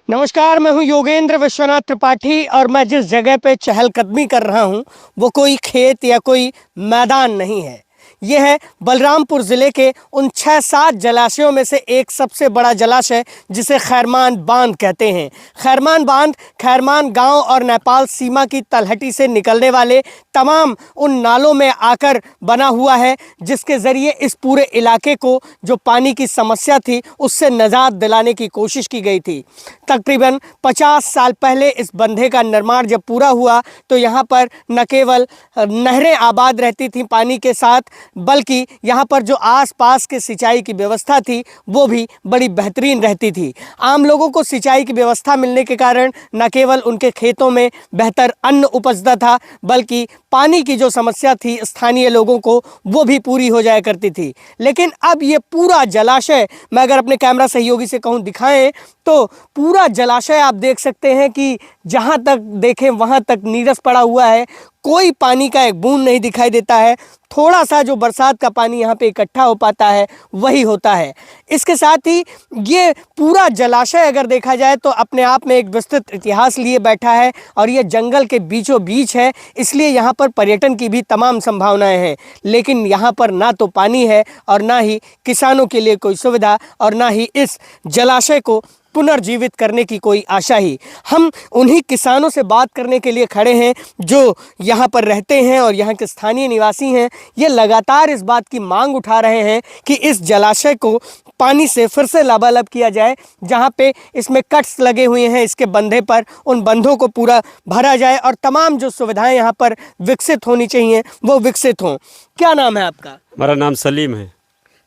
नमस्कार, मैं हूं योगेंद्र विश्वनाथ त्रिपाठी और मैं जिस जगह पे चहलकदमी कर रहा हूं वो कोई खेत या कोई मैदान नहीं है। ये है बलरामपुर ज़िले के उन 6-7 जलाशयों में से एक सबसे बड़ा जलाशय जिसे खैरमान बांध कहते हैं। खैरमान बांध खैरमान गांव और नेपाल सीमा की तलहटी से निकलने वाले तमाम उन नालों में आकर बना हुआ है, जिसके ज़रिए इस पूरे इलाके को जो पानी की समस्या थी उससे निजात दिलाने की कोशिश की गई थी। तकरीबन 50 साल पहले इस बंधे का निर्माण जब पूरा हुआ तो यहाँ पर न केवल नहरें आबाद रहती थीं पानी के साथ, बल्कि यहाँ पर जो आसपास के सिंचाई की व्यवस्था थी वो भी बड़ी बेहतरीन रहती थी। आम लोगों को सिंचाई की व्यवस्था मिलने के कारण न केवल उनके खेतों में बेहतर अन्न उपजता था, बल्कि पानी की जो समस्या थी स्थानीय लोगों को वो भी पूरी हो जाया करती थी। लेकिन अब ये पूरा जलाशय, मैं अगर अपने कैमरा सहयोगी से कहूँ दिखाएं तो पूरा जलाशय आप देख सकते हैं कि जहाँ तक देखें वहाँ तक नीरस पड़ा हुआ है। कोई पानी का एक बूंद नहीं दिखाई देता है। थोड़ा सा जो बरसात का पानी यहाँ पे इकट्ठा हो पाता है वही होता है। इसके साथ ही ये पूरा जलाशय अगर देखा जाए तो अपने आप में एक विस्तृत इतिहास लिए बैठा है और ये जंगल के बीचों बीच है, इसलिए यहाँ पर पर्यटन की भी तमाम संभावनाएं हैं। लेकिन यहाँ पर ना तो पानी है और ना ही किसानों के लिए कोई सुविधा और ना ही इस जलाशय को पुनर्जीवित करने की कोई आशा ही। हम उन्हीं किसानों से बात करने के लिए खड़े हैं जो यहाँ पर रहते हैं और यहाँ के स्थानीय निवासी हैं। ये लगातार इस बात की मांग उठा रहे हैं कि इस जलाशय को पानी से फिर से लबालब किया जाए। जहाँ पे इसमें कट्स लगे हुए हैं इसके बंधे पर, उन बंधों को पूरा भरा जाए और तमाम जो सुविधाएं यहाँ पर विकसित होनी चाहिए वो विकसित हों। क्या नाम है आपका? हमारा नाम सलीम है।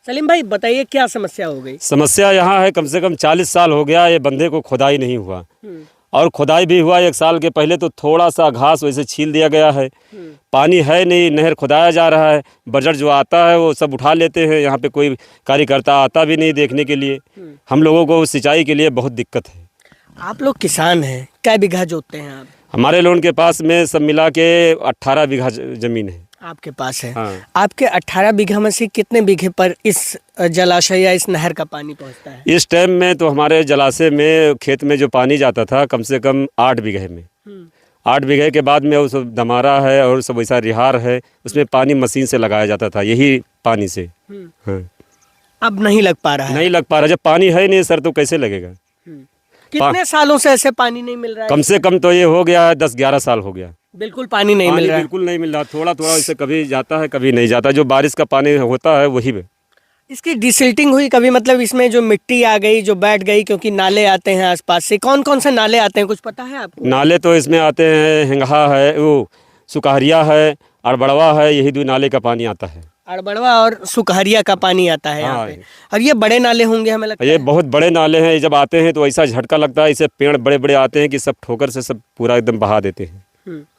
सलीम भाई बताइए क्या समस्या हो गई? समस्या यहाँ है, कम से कम 40 साल हो गया ये बंधे को खुदाई नहीं हुआ, और खुदाई भी हुआ 1 साल के पहले तो थोड़ा सा घास वैसे छील दिया गया है। पानी है नहीं, नहर खुदाया जा रहा है, बजट जो आता है वो सब उठा लेते हैं। यहाँ पे कोई कार्यकर्ता आता भी नहीं देखने के लिए। हम लोगों को सिंचाई के लिए बहुत दिक्कत है। आप लोग किसान हैं, क्या बीघा जोतते हैं आप? हमारे लोगों के पास में सब मिला के 18 बीघा ज़मीन है। आपके पास है? हाँ। आपके 18 बीघा में से कितने बीघे पर इस जलाशय या इस नहर का पानी पहुंचता है? इस टाइम में तो हमारे जलाशय में खेत में जो पानी जाता था कम से कम 8 बीघे में। 8 बीघे के बाद में वो सब दमारा है और सब वैसा रिहार है, उसमें पानी मशीन से लगाया जाता था, यही पानी से। हाँ। अब नहीं लग पा रहा है? नहीं लग पा रहा, जब पानी है नहीं सर तो कैसे लगेगा। कितने सालों से ऐसे पानी नहीं मिल रहा है? कम से कम तो ये हो गया 10-11 साल हो गया। बिल्कुल पानी नहीं मिल रहा है? बिल्कुल नहीं मिल रहा, थोड़ा थोड़ा वैसे कभी जाता है कभी नहीं जाता। जो बारिश का पानी होता है वही में। इसकी डिसिल्टिंग हुई कभी? मतलब इसमें जो मिट्टी आ गई जो बैठ गई, क्योंकि नाले आते हैं आसपास से। कौन कौन से नाले आते हैं, कुछ पता है आपको? नाले तो इसमें आते हैं, हिंगहा है, वो सुकारिया है, अड़बड़वा है, यही 2 नाले का पानी आता है। अड़बड़वा और सुकहरिया का पानी आता है यहाँ पे। और ये बड़े नाले होंगे हमें लगता है। ये बहुत बड़े नाले हैं, जब आते हैं तो ऐसा झटका लगता है, इसे पेड़ बड़े बड़े आते हैं कि सब ठोकर से सब पूरा एकदम बहा देते हैं।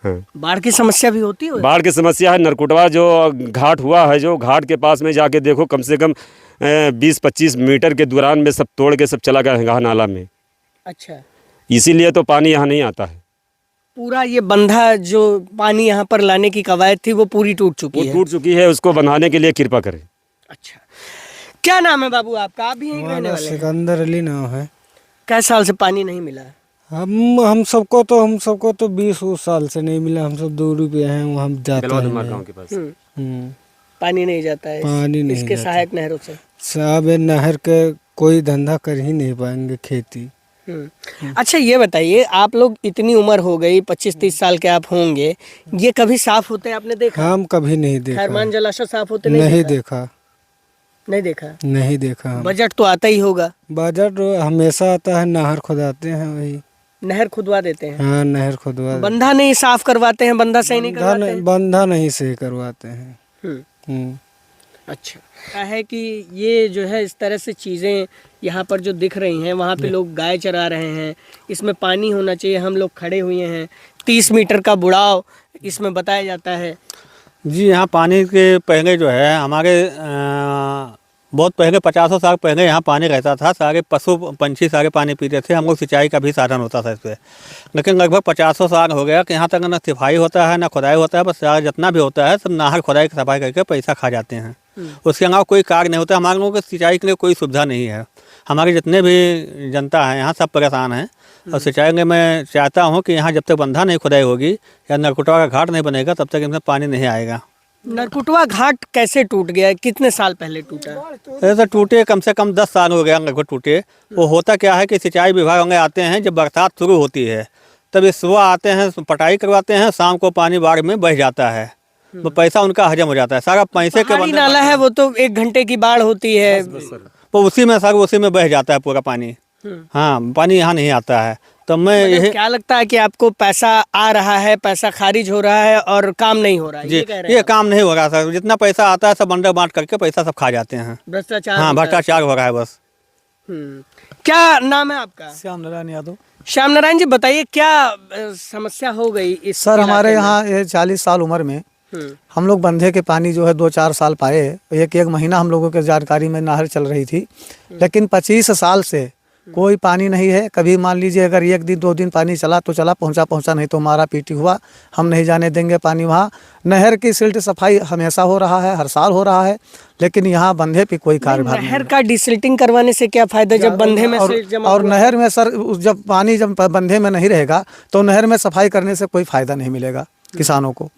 हाँ। बाढ़ की समस्या भी होती है? बाढ़ की समस्या है। नरकुटवा जो घाट हुआ है, जो घाट के पास में जाके देखो, कम से कम 20-25 मीटर के दौरान में सब तोड़ के सब चला गया हिंगहा नाला में। अच्छा, इसीलिए तो पानी यहाँ नहीं आता है। पूरा ये बंधा जो पानी यहाँ पर लाने की कवायद थी वो पूरी टूट चुकी है? टूट चुकी है, उसको बनाने के लिए कृपा करें। अच्छा, क्या नाम है बाबू आपका? आप भी यहीं रहने वाले हैं? सिकंदर अली नाम है। कै साल से पानी नहीं मिला है? हम सबको तो 20 साल से नहीं मिला। हम सब दूर पे हैं, वहाँ जाते हैं। गाँव के पास पानी नहीं जाता है? पानी नहीं इसके जाता। सहायक नहरों से साहब नहर के कोई धंधा कर ही नहीं पाएंगे, खेती। अच्छा ये बताइए, आप लोग इतनी उम्र हो गई, 25-30 साल के आप होंगे, ये कभी साफ होते हैं आपने देखा? हम कभी नहीं देखा। खैरमान जलाशय साफ होते नहीं देखा। नहीं देखा। हम। बजट तो आता ही होगा? बजट हमेशा आता है, नहर खुदाते हैं, वही नहर खुदवा देते हैं? हाँ, नहर खुदवा। बंधा नहीं साफ करवाते हैं? बंधा सही नहीं करवाते हैं? बंधा नहीं सही करवाते हैं। अच्छा, क्या है कि ये जो है इस तरह से चीज़ें यहाँ पर जो दिख रही हैं, वहाँ पे लोग गाय चरा रहे हैं, इसमें पानी होना चाहिए। हम लोग खड़े हुए हैं, 30 मीटर का बुड़ाव इसमें बताया जाता है। जी, यहाँ पानी के पहले जो है हमारे बहुत पहले 50 साल पहले यहाँ पानी रहता था। सारे पशु पंछी सारे पानी पीते थे, हम लोग सिंचाई का भी साधन होता था इससे। लेकिन लगभग 50 साल हो गया कि यहाँ तक ना सफाई होता है ना खुदाई होता है। बस सारा जितना भी होता है सब नहर खुदाई की सफाई करके पैसा खा जाते हैं। उसके अलावा कोई कार्य नहीं होता। हमारे लोगों को सिंचाई के लिए कोई सुविधा नहीं है। हमारे जितने भी जनता हैं यहाँ सब परेशान हैं। और सिंचाई में मैं चाहता हूँ कि यहाँ जब तक बंधा नहीं खुदाई होगी या नरकुटवा का घाट नहीं बनेगा तब तक इसमें पानी नहीं आएगा। नरकुटवा घाट कैसे टूट गया, कितने साल पहले टूटा? ऐसा टूटे कम से कम 10 साल हो गया लगभग टूटे। वो होता क्या है कि सिंचाई विभाग होंगे आते हैं जब बरसात शुरू होती है, तब इस सुबह आते हैं, पटाई करवाते हैं, शाम को पानी बाढ़ में बह जाता है। वो पैसा उनका हजम हो जाता है सारा। पैसे के पहाड़ी नाला है वो तो 1 घंटे की बाढ़ होती है। वो उसी में बह जाता है पूरा पानी। हाँ, पानी यहाँ नहीं आता है। तो मैं मतलब यही क्या लगता है कि आपको पैसा आ रहा है, पैसा खारिज हो रहा है और काम नहीं हो रहा है, जी, ये कह रहे ये हैं? काम नहीं हो रहा सर। जितना पैसा आता है सब बंडर बांट करके पैसा सब खा जाते हैं। भ्रष्टाचार हाँ, होता है। भ्रष्टाचार हो रहा है बस। क्या नाम है आपका? श्याम नारायण यादव। श्याम नारायण जी, बताइए क्या समस्या हो गई इस सर इलाके हमारे में? यहाँ ये 40 साल उम्र में हम्म, हम लोग बंधे के पानी जो है 2-4 साल पाए। एक महीना हम लोगों के जानकारी में नहर चल रही थी, लेकिन 25 साल से कोई पानी नहीं है। कभी मान लीजिए अगर 1 दिन 2 दिन पानी चला तो चला, पहुंचा नहीं तो मारा पीटी हुआ। हम नहीं जाने देंगे पानी वहाँ। नहर की सिल्ट सफाई हमेशा हो रहा है, हर साल हो रहा है, लेकिन यहाँ बंधे पे कोई कार्यभार नहीं। नहर का डिसिल्टिंग करवाने से क्या फायदा जब बंधे में सिल्ट जमा और हुआ? नहर में सर जब पानी जब बंधे में नहीं रहेगा तो नहर में सफाई करने से कोई फायदा नहीं मिलेगा किसानों को।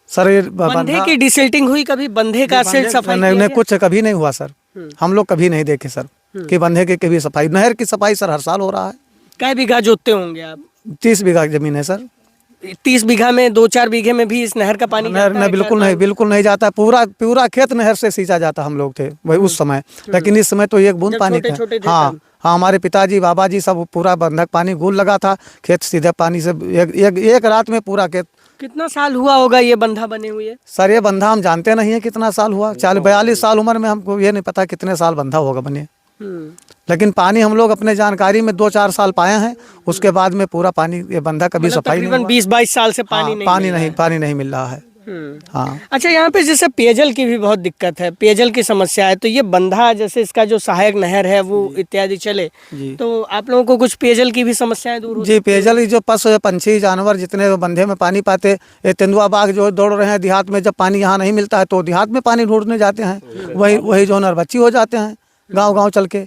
सर ये बंधे की डिसिल्टिंग हुई कभी? बंधे का सिल्ट सफाई नहीं, किया नहीं गया? कुछ कभी नहीं हुआ सर। हम लोग कभी नहीं देखे सर कि बंधे के कभी सफाई। नहर की सफाई सर हर साल हो रहा है। कै बीघा जोतते होंगे आप? 30 बीघा जमीन है सर। 30 बीघा में 2-4 बीघे में भी इस नहर का पानी नहर जाता नहीं, है? बिल्कुल नहीं जाता। पूरा खेत नहर से सींचा जाता हम लोग थे वही उस समय, लेकिन इस समय तो 1 बूंद जब पानी का। छोटे-छोटे थे हाँ तब। हाँ, हमारे पिताजी बाबा जी सब पूरा बंधक पानी गुल लगा था, खेत सीधे पानी से एक रात में पूरा खेत। कितना साल हुआ होगा ये बंधा बने हुए? सर ये बंधा हम जानते नहीं है कितना साल हुआ। 42 साल उम्र में हमको ये नहीं पता कितने साल बंधा होगा बने। लेकिन पानी हम लोग अपने जानकारी में 2-4 साल पाए हैं। उसके बाद में पूरा पानी ये बंधा कभी मतलब सफाई नहीं तकरीबन हुआ। 20-22 साल से पानी हाँ, नहीं पानी मिल रहा नहीं है। पानी नहीं मिल रहा है। हाँ। अच्छा, यहाँ पे जैसे पेयजल की भी बहुत दिक्कत है, पेयजल की समस्या है, तो ये बंधा जैसे इसका जो सहायक नहर है वो इत्यादि चले, तो आप लोगों को कुछ पेयजल की भी समस्याएं दूर होती जी, पेयजल की जो पशु पंछी जानवर जितने बंधे में पानी पाते, ये तेंदुआ बाघ जो दौड़ रहे हैं देहात में, जब पानी यहाँ नहीं मिलता है तो देहात में पानी ढूंढने जाते हैं। वही जो नरबच्ची हो जाते हैं गाँव चल के।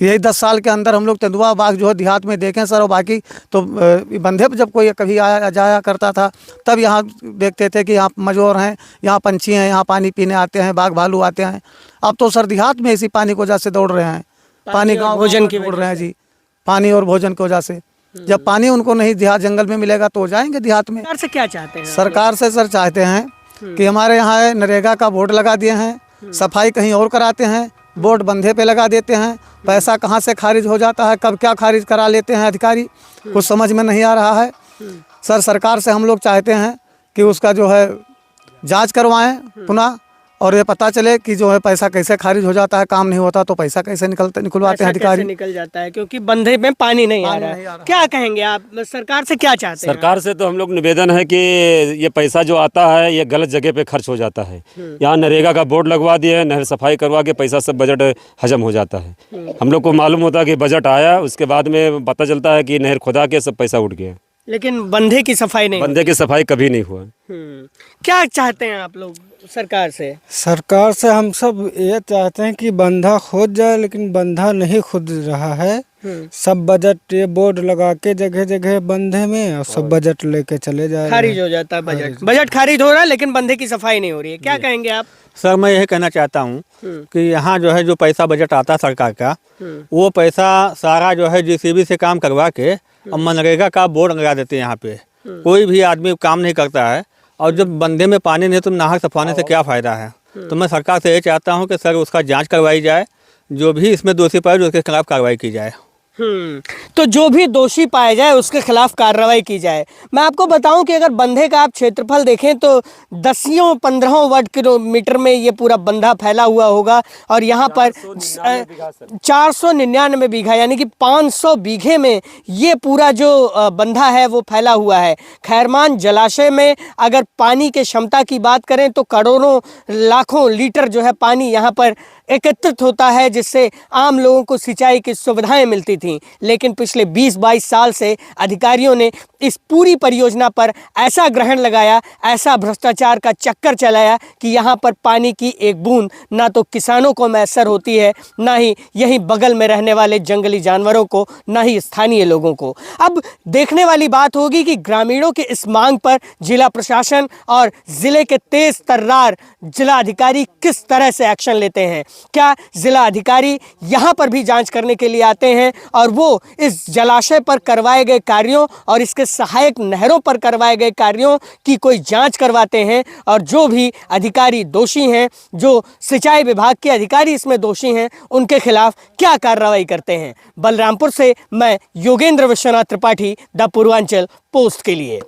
यही 10 साल के अंदर हम लोग तेंदुआ बाघ जो है देहात में देखें सर। और बाकी तो बंधे पर जब कोई कभी आया जाया करता था तब यहाँ देखते थे कि यहाँ मजोर हैं, यहाँ पंछी हैं, यहाँ पानी पीने आते हैं, बाघ भालू आते हैं। अब तो सर देहात में इसी पानी की वजह से दौड़ रहे हैं। पानी गाँव भोजन की दौड़ रहे हैं जी, पानी और भोजन की वजह से। जब पानी उनको नहीं देहात जंगल में मिलेगा तो जाएंगे देहात में। सरकार से क्या चाहते हैं? सरकार से सर चाहते हैं कि हमारे यहाँ नरेगा का बोर्ड लगा दिए हैं, सफाई कहीं और कराते हैं, बोर्ड बंधे पे लगा देते हैं। पैसा कहाँ से खारिज हो जाता है, कब क्या खारिज करा लेते हैं अधिकारी, कुछ समझ में नहीं आ रहा है। सर सरकार से हम लोग चाहते हैं कि उसका जो है जांच करवाएं पुनः, और ये पता चले कि जो है पैसा कैसे खारिज हो जाता है। काम नहीं होता तो पैसा कैसे निकलवाते पैसा हैं अधिकारी। कैसे निकल जाता है क्योंकि बंधे में पानी नहीं आ रहा है। क्या कहेंगे आप, सरकार से क्या चाहते हैं? सरकार से तो हम लोग निवेदन है कि ये पैसा जो आता है ये गलत जगह पे खर्च हो जाता है। यहाँ नरेगा का बोर्ड लगवा दिए हैं, नहर सफाई करवा के पैसा सब बजट हजम हो जाता है। हम लोग को मालूम होता है कि बजट आया, उसके बाद में पता चलता है कि नहर खुदा के सब पैसा उठ गया, लेकिन बंधे की सफाई नहीं बंदे की सफाई कभी नहीं हुआ। क्या चाहते हैं आप लोग सरकार से? सरकार से हम सब ये चाहते हैं कि बंधा खोद जाए, लेकिन बंधा नहीं खुद रहा है। सब बजट ये बोर्ड लगा के जगह जगह बंधे में, और सब बजट लेके चले जा रहे हैं। खारिज हो जाता है बजट खारिज हो रहा है, लेकिन बंधे की सफाई नहीं हो रही है। क्या कहेंगे आप? सर मैं यही कहना चाहता हूँ कि यहाँ जो है जो पैसा बजट आता है सरकार का, वो पैसा सारा जो है JCB से काम करवा के और मनरेगा का बोर्ड लगा देते हैं यहाँ पे। कोई भी आदमी काम नहीं करता है, और जब बंधे में पानी नहीं तो नहर सफाने से क्या फ़ायदा है। तो मैं सरकार से ये चाहता हूँ कि सर उसका जांच करवाई जाए, जो भी इसमें दोषी पाए उसके खिलाफ कार्रवाई की जाए। तो जो भी दोषी पाया जाए उसके खिलाफ कार्रवाई की जाए। मैं आपको बताऊं कि अगर बंधे का आप क्षेत्रफल देखें तो 10-15 वर्ग किलोमीटर में ये पूरा बंधा फैला हुआ होगा, और यहाँ पर 499 बीघा यानी कि 500 बीघे में ये पूरा जो बंधा है वो फैला हुआ है। खैरमान जलाशय में अगर पानी के क्षमता की बात करें तो करोड़ों लाखों लीटर जो है पानी यहाँ पर एकत्रित होता है, जिससे आम लोगों को सिंचाई की सुविधाएं मिलती थीं। लेकिन पिछले 20-22 साल से अधिकारियों ने इस पूरी परियोजना पर ऐसा ग्रहण लगाया, ऐसा भ्रष्टाचार का चक्कर चलाया कि यहाँ पर पानी की एक बूंद ना तो किसानों को मैसर होती है, ना ही यहीं बगल में रहने वाले जंगली जानवरों को, ना ही स्थानीय लोगों को। अब देखने वाली बात होगी कि ग्रामीणों की इस मांग पर जिला प्रशासन और जिले के तेज तर्रार जिला अधिकारी किस तरह से एक्शन लेते हैं। क्या जिला अधिकारी यहाँ पर भी जांच करने के लिए आते हैं और वो इस जलाशय पर करवाए गए कार्यों और इसके सहायक नहरों पर करवाए गए कार्यों की कोई जांच करवाते हैं, और जो भी अधिकारी दोषी हैं, जो सिंचाई विभाग के अधिकारी इसमें दोषी हैं, उनके खिलाफ क्या कार्रवाई करते हैं। बलरामपुर से मैं योगेंद्र विश्वनाथ त्रिपाठी, द पूर्वांचल पोस्ट के लिए।